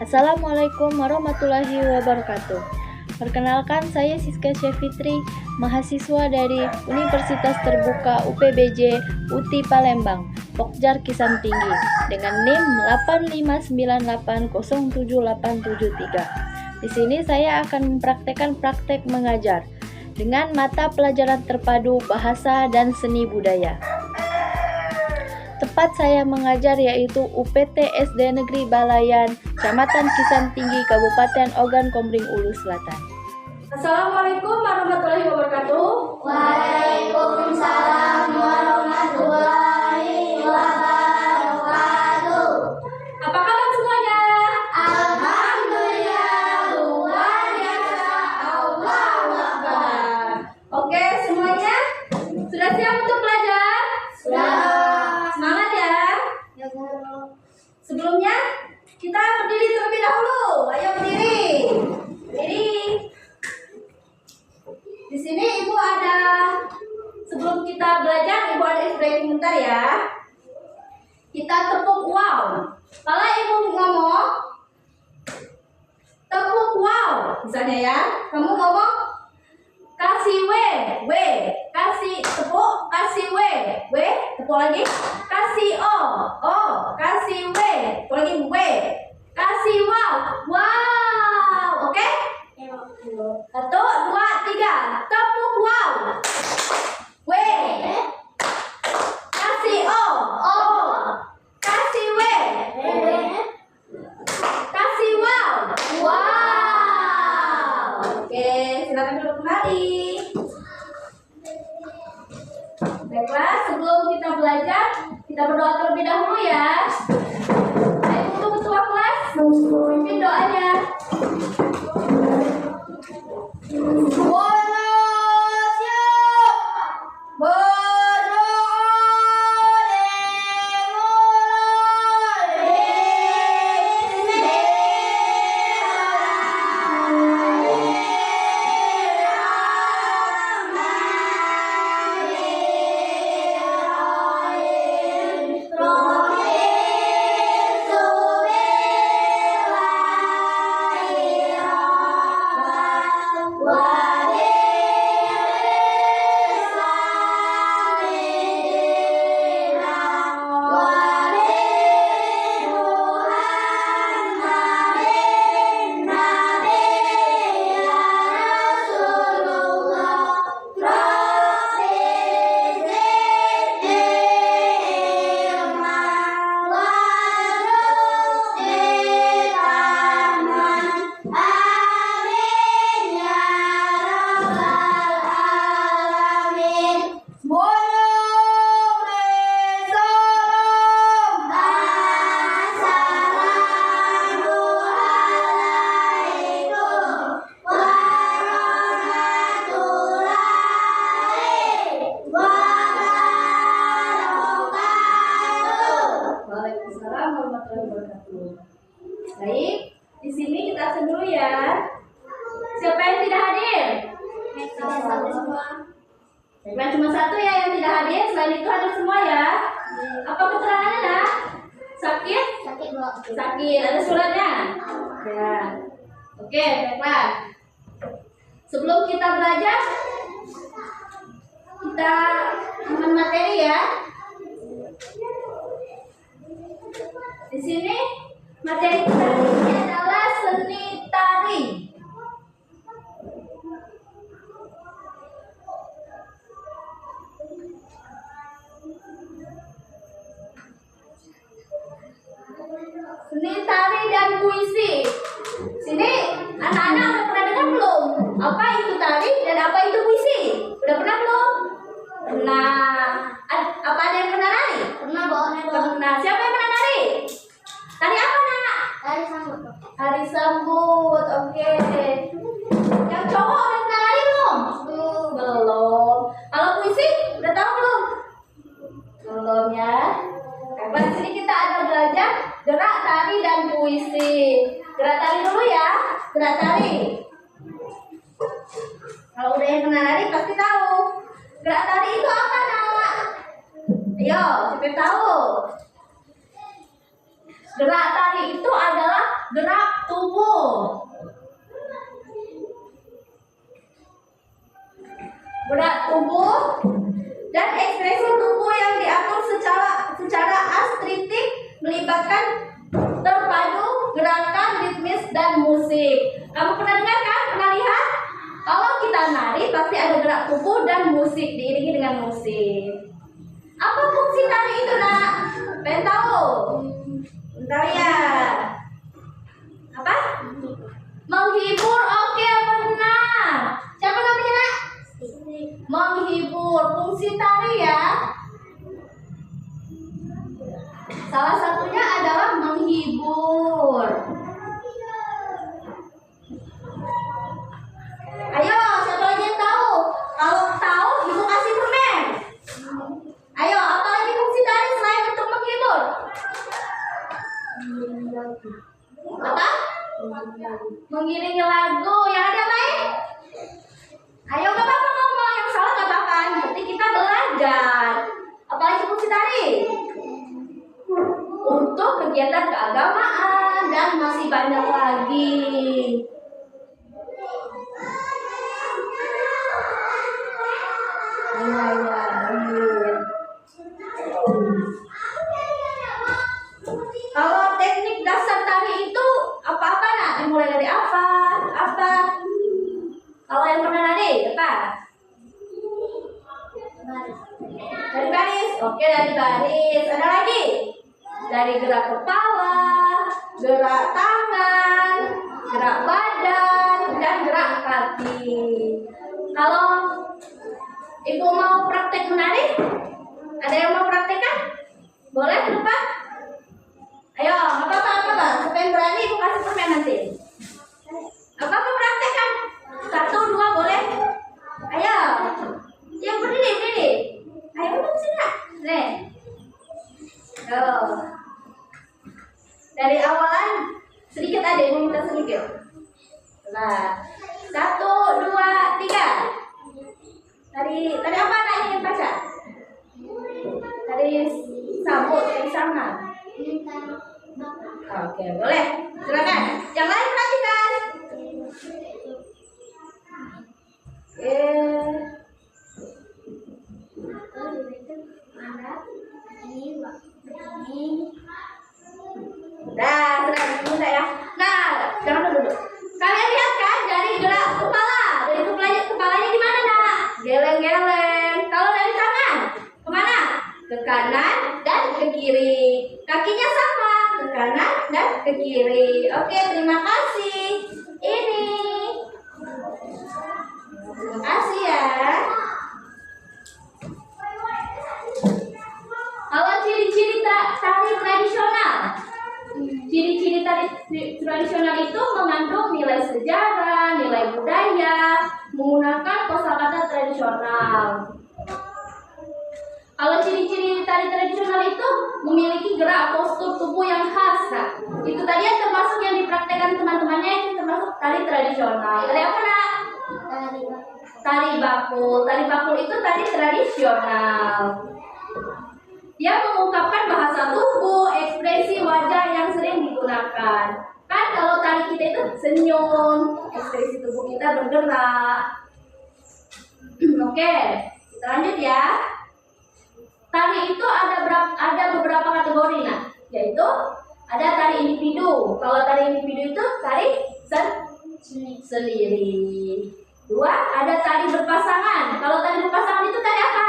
Assalamualaikum warahmatullahi wabarakatuh. Perkenalkan, saya Siska Syafitri, mahasiswa dari Universitas Terbuka UPBJ UTI Palembang, Pokjar Kisan Tinggi, dengan NIM 859807873. Di sini saya akan mempraktekkan praktek mengajar dengan mata pelajaran terpadu bahasa dan seni budaya. Tempat saya mengajar yaitu UPT SD Negeri Balayan, Kecamatan Kisan Tinggi, Kabupaten Ogan Komering Ulu Selatan. Assalamualaikum warahmatullahi wabarakatuh. Waalaikumsalam warahmatullahi wabarakatuh. Apa kabar semuanya? Alhamdulillah, luar biasa, Allahu Akbar. Oke, semuanya sudah siap untuk belajar? Sudah. Semangat ya. Ya, Guru. Sebelumnya kita berdiri terlebih dahulu. Ayo berdiri. Berdiri. Di sini Ibu ada, sebelum kita belajar Ibu ada explaining bentar ya. Kita tepuk wow. Kalau Ibu ngomong tepuk wow, misalnya ya, kamu ngomong kasih w, kasih tepuk, kasih w, tepuk lagi, kasih o, kasih w, tepuk lagi w, kasih wow, oke? Satu, dua, tiga, tepuk wow, w, kasih o, kasih w, kasih wow. Oke, silakan duduk kembali. Baiklah, sebelum kita belajar, kita berdoa terlebih dahulu ya. Ayo untuk ketua kelas, pimpin doanya. Waalaikumsalam warahmatullahi wabarakatuh. Baik, di sini kita absen dulu ya. Siapa yang tidak hadir? Baiklah, cuma satu ya yang tidak hadir. Selain itu hadir semua ya. Apa keterangannya dah? Sakit? Sakit. Ada suratnya? Ya. Oke, baiklah. Sebelum kita belajar, kita aman materi ya. Di sini materi kita ini adalah seni tari. Seni tari dan puisi. Sini anak-anak udah pernah dengar belum? Apa itu tari dan apa itu puisi? Udah pernah belum? Pernah. Apa ada yang pernah nari? Pernah, Bu. Pernah. Siapa yang pernah nari? Tari apa, Nak? Dari sambut. Tari sambut. Oke. Yang cowok udah pernah nari belum? Belum. Kalau puisi udah tahu belum? Belum ya. Oke, di sini kita ada belajar gerak tari dan puisi. Gerak tari dulu ya. Gerak tari. Kalau udah yang pernah nari pasti tahu. Gerak tari itu apa, Nak? Ayo, siapa yang tahu? Gerak tari itu adalah gerak tubuh. Gerak tubuh dan ekspresi tubuh yang diatur secara astritik melibatkan terpadu gerakan ritmis dan musik. Kamu pernah dengar kan? Pernah lihat? Kalau kita nari pasti ada gerak tubuh dan musik diiringi dengan musik. Apa fungsi tari itu, Nak? Pengen tahu? Bentar ya. Apa? Menghibur. Oke, benar. Siapa namanya, Nak? Menghibur. Fungsi tari ya. Salah satunya adalah menghibur. Ayo, siapa lagi yang tahu? Kalau tahu, ibu kasih permen. Ayo, apa lagi fungsi tari selain untuk menghibur? Apa? Mengiringi lagu. Yang ada lain? Ayo, gak apa-apa ngomong. Yang salah gak apa-apa. Nanti kita belajar. Apa lagi fungsi tari? Untuk kegiatan keagamaan dan masih banyak lagi. Kalau teknik dasar tari itu apa-apa, Nak? Dimulai dari apa? Apa? Kalau yang pernah nari, apa? Dari baris. Oke, dari baris. Ada lagi? Dari gerak kepala, gerak tangan, gerak badan, dan gerak kaki. Kalau ibu mau praktek menari, ada yang mau praktekkan? Boleh ke depan? Ayo, apa-apa. Siapa yang berani ibu kasih permen nanti. Apa-apa praktekkan. 1, 2 boleh? Ayo. Yang berdiri. Ayo, sini, Nak. Nih. Dari awalan sedikit aja, ibu minta sedikit. Nah, 1, 2, 3. Tadi apa Nak ingin baca? Tadi sabut, dari sana. Oke, boleh. Silakan. Yang lain perhatikan. Nah, sudah ya. Nah, jangan duduk. Kalian lihat kan dari gerak kepala. Dari kepalanya gimana, Nak? Geleng-geleng. Kalau dari tangan, kemana? Ke kanan dan ke kiri. Kakinya sama, ke kanan dan ke kiri. Oke, terima kasih. Ini. Terima kasih ya. Kalau ciri-ciri tari tradisional. Ciri-ciri tari tradisional itu mengandung nilai sejarah, nilai budaya, menggunakan kosakata tradisional. Kalau ciri-ciri tari tradisional itu memiliki gerak postur tubuh yang khas. Nah, itu tadi yang termasuk yang dipraktekkan teman-temannya, itu termasuk tari tradisional. Tari apa, Nak? Tari bakul. Tari bakul itu tari tradisional. Dia mengungkapkan bahasa tubuh, ekspresi wajah yang sering digunakan. Kan kalau tari kita itu senyum, ekspresi tubuh kita bergerak. Oke, kita lanjut ya. Tari itu ada beberapa kategori, Nah, yaitu ada tari individu. Kalau tari individu itu tari sendiri. 2, ada tari berpasangan. Kalau tari berpasangan itu tari apa?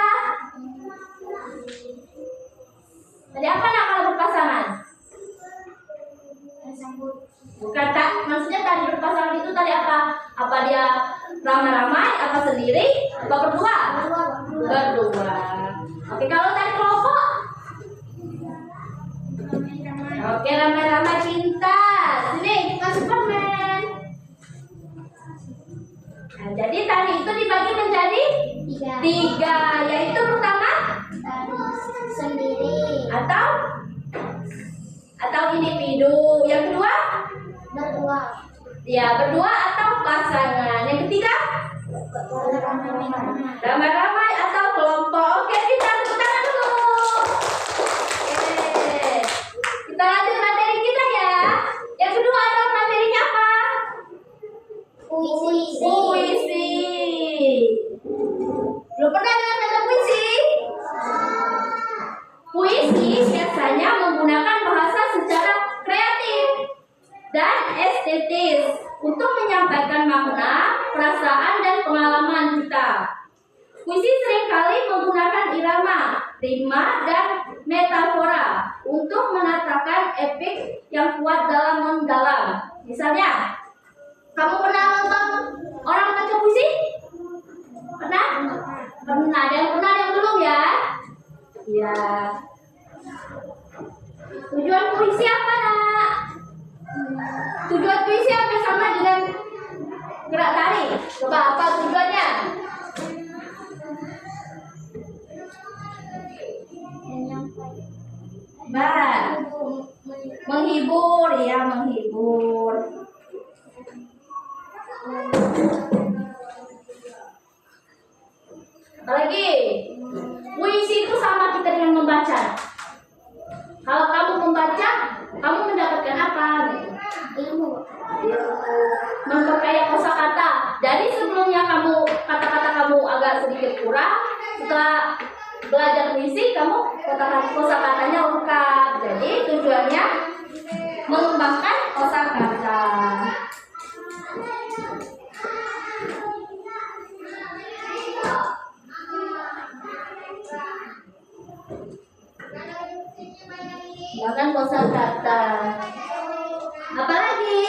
Tadi apa, Nak, kalau berpasangan? Bukan, tak. Maksudnya tadi berpasangan itu tadi apa? Apa dia ramai-ramai, apa sendiri, apa berdua? Berdua. Oke, kalau tadi kelompok? Oke, ramai-ramai pintar. Sini, kasih permen. Nah, jadi tari itu dibagi menjadi 3, yaitu pertama Sendiri. Atau individu. Yang kedua? Berdua. Ya, berdua atau pasangan. Yang ketiga? Ramai-ramai atau kelompok. Oke, kita tepuk tangan dulu. Oke. Kita lanjut materi kita ya. Yang kedua ada dan estetis untuk menyampaikan makna, perasaan, dan pengalaman kita. Puisi seringkali menggunakan irama, rima, dan metafora untuk menatakan epik yang kuat dalam mendalam. Misalnya, kamu pernah nonton orang baca puisi? Pernah? Pernah. Ada yang pernah, ada yang belum ya? Ya. Tujuan puisi apa, Nak? Tujuan puisi apa sama dengan gerak tari? Coba apa tujuannya? Menghibur, ya, menghibur. Apalagi, puisi itu sama kita dengan membaca. Kalau kamu membaca, kamu mendapatkan apa? Ilmu. Memperkaya kosakata. Jadi sebelumnya kata-kata kamu agak sedikit kurang, setelah belajar puisi kamu kosakatanya lengkap. Jadi tujuannya mengembangkan kosakata. Bahkan kosakata. Apalagi?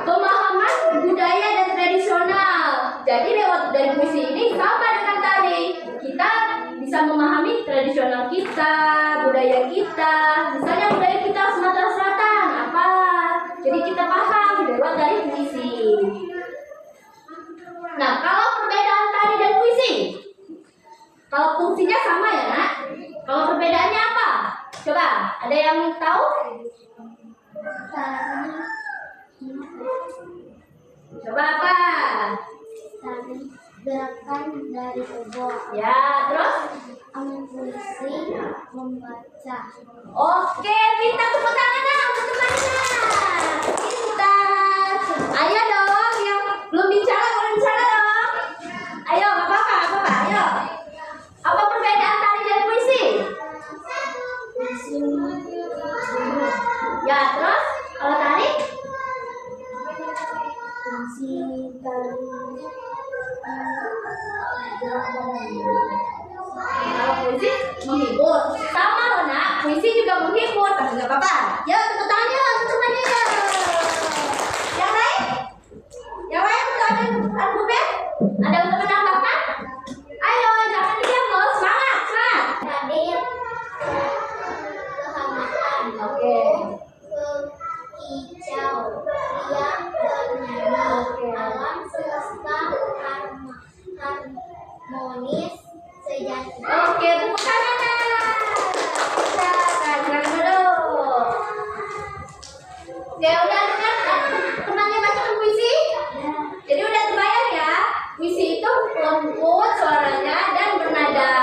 Pemahaman budaya dan tradisional. Jadi lewat dari puisi ini sama dengan tadi. Kita bisa memahami tradisional kita, budaya kita. Misalnya budaya kita Sumatera Selatan apa? Jadi kita paham lewat dari puisi. Nah, kalau perbedaan tari dan puisi, kalau fungsinya sama ya, Nak? Kalau perbedaannya apa? Coba, ada yang tahu? Coba apa? Tari gerakan dari tubuh. Ya, terus? Puisi membaca. Oke, minta tepuk tangan dong untuk temannya. Pintar. Ayo dong, yang belum bicara boleh bicara dong. Ayo, apa? Ayo. Apa perbedaan tari dan puisi? Puisi Ya, terus? Kalau tari? puisi tari Kalau puisi menghibur. Sama loh, Nak. Puisi juga menghibur, tapi nggak apa-apa. Ya, tepuk tangannya untuk temannya ya. Yang lain? Yang lain ada argumen? Ada untuk menambahkan? Ayo, jangan diam loh. Semangat. hadir kehangatan. Oke. Hijau riang bernyanyi alam semesta harmonis sejati. Oke, tepuk tangan. Silakan dulu. Oke, udah dengar kan temannya bacakan puisi? Jadi udah terbayang ya, puisi itu lembut suaranya dan bernada.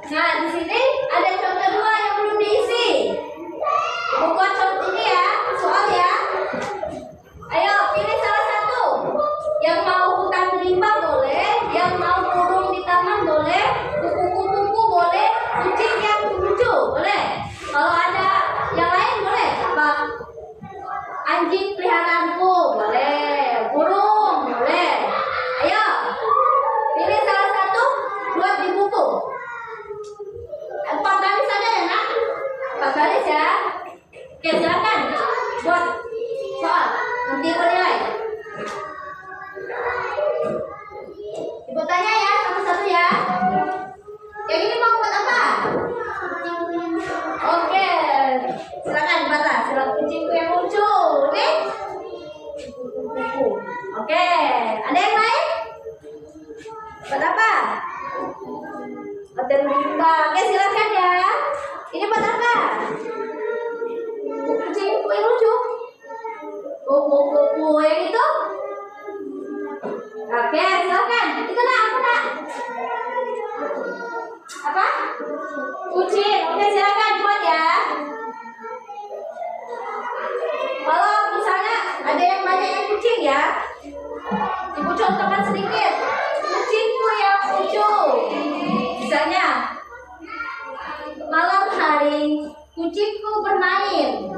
Nah, di sini ada contoh dua yang belum diisi. Ibu buat contoh ini ya, soal ya. Ayo pilih salah satu. Yang mau hutan rimba boleh, yang mau burung di taman boleh, kupu-kupu boleh, kucing yang lucu boleh. Kalau ada yang lain boleh. Apa? Anjing peliharaanku boleh, burung boleh. Ayo, pilih salah satu buat di buku. 4 baris saja ya, Nak? 4 baris ya. Oke, silakan buat soal. Nanti aku nilai. Ibu tanya ya satu-satu ya. Yang ini mau buat apa? Oke, silakan dibaca. Silakan kucingku yang lucu. Nih. Oke, ada yang lain? Buat apa? Hotel rimba. Oke, silakan ya. Ini buat apa? Kucingku yang lucu. Kupu-kupu yang itu. Oke, silakan. Itu apa? Apa? Kucing. Oke, silakan buat ya. Kalau misalnya ada yang banyak yang kucing ya, Ibu contohkan sedikit. Kucingku yang lucu. Misalnya, Kucingku bermain.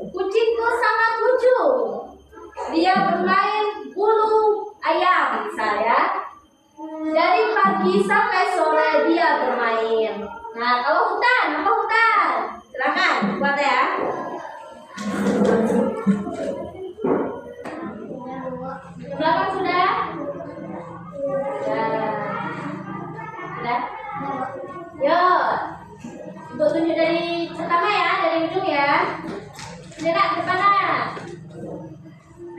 Kucingku sangat lucu. Dia bermain bulu ayam misalnya. Dari pagi sampai sore dia bermain. Nah, kalau hutan, apa hutan? Silakan buat ya. Berapa sudah? Sudah? Yuk. Untuk tunjuk dari pertama ya, dari ujung ya. Sini nak, depan nak.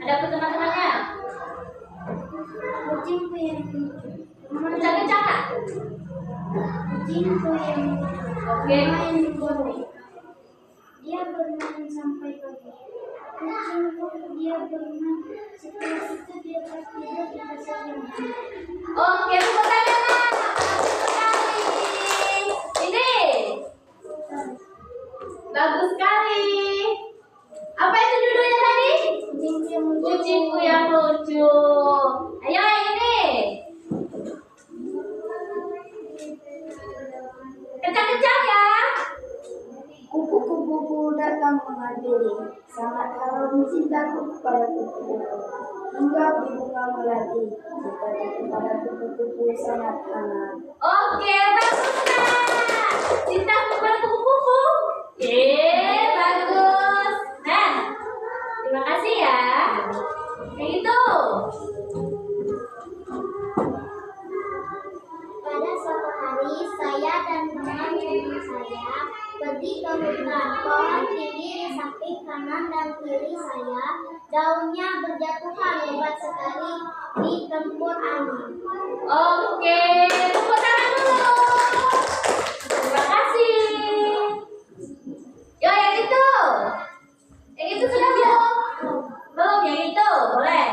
Ada apa teman-temannya? Kucingku yang Kencang-kencang nak? kucingku yang Oke. main di bawah. Dia bermain sampai pagi. Kucingku dia bermain. Setelah itu dia tertidur di kasur yang hangat. Oke, tepuk tangan nak. Bagus sekali. Ini. Bagus sekali. Apa itu judulnya tadi? Kucingku yang lucu. Kucingku yang lucu. Ayo yang ini. Kencang-kencang ya. Kupu-kupu datang menghampiri. Sangat harum cintaku kepada kupu-kupu. Hingga di bunga melati. Cintaku kepada kupu-kupu sangat hangat. Oke, bagus nak. Cinta kepada kupu-kupu. Bagus. Nah, terima kasih ya. Kayak gitu. Pada suatu hari, saya dan teman-teman saya pergi ke hutan. Pohon tinggi di samping kanan dan kiri saya. Daunnya berjatuhan lebat sekali di tempur angin. Oke, tepuk tangan dulu. Terima kasih. Yo, yang itu. Yang itu sudah belum? Belum, yang itu. Boleh.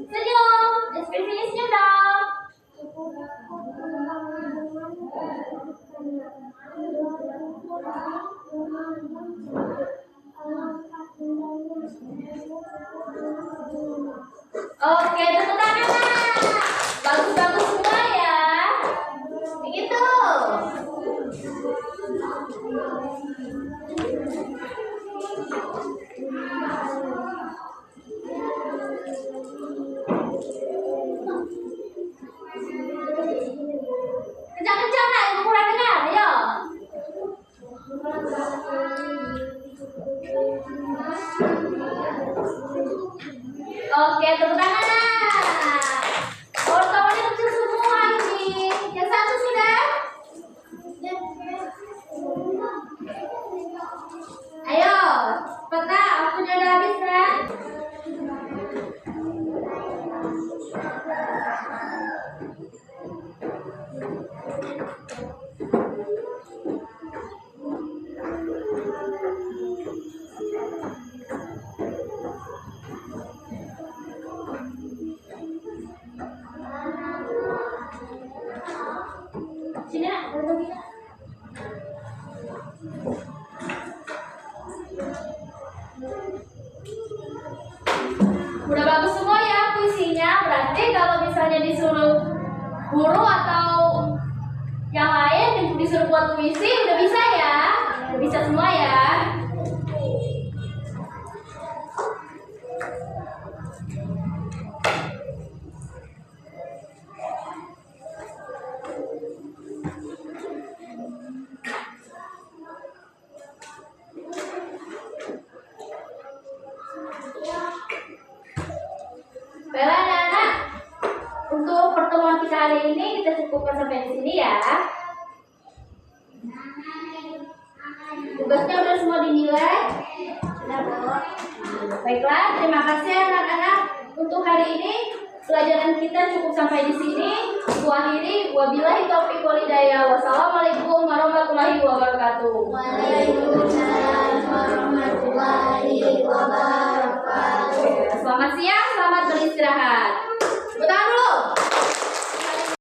Senyum. Ekspresinya senyum dong. Oke, tepuk tangan nak. Bagus-bagus semua ya. Begitu. Kencang-kencang nak, ibu kurang dengar. Ayo. Oke, tepuk tangan nak. Kawan-kawannya kecil semua ini. Yang satu sudah? Ayo, peta waktunya udah habis kan? Sini nak, duduk kita. Udah bagus semua ya puisinya. Berarti kalau misalnya disuruh guru atau yang lain disuruh buat puisi udah bisa ya. Udah bisa semua ya. Baiklah anak-anak, untuk pertemuan kita hari ini kita cukupkan sampai di sini ya. Tugasnya udah semua dinilai. Baiklah, terima kasih anak-anak untuk hari ini. Pelajaran kita cukup sampai di sini. Akhiri, wabillahi taufiq wal hidayah. Wassalamualaikum warahmatullahi wabarakatuh. Waalaikumsalam warahmatullahi wabarakatuh. Selamat siang, selamat beristirahat. Tepuk tangan dulu.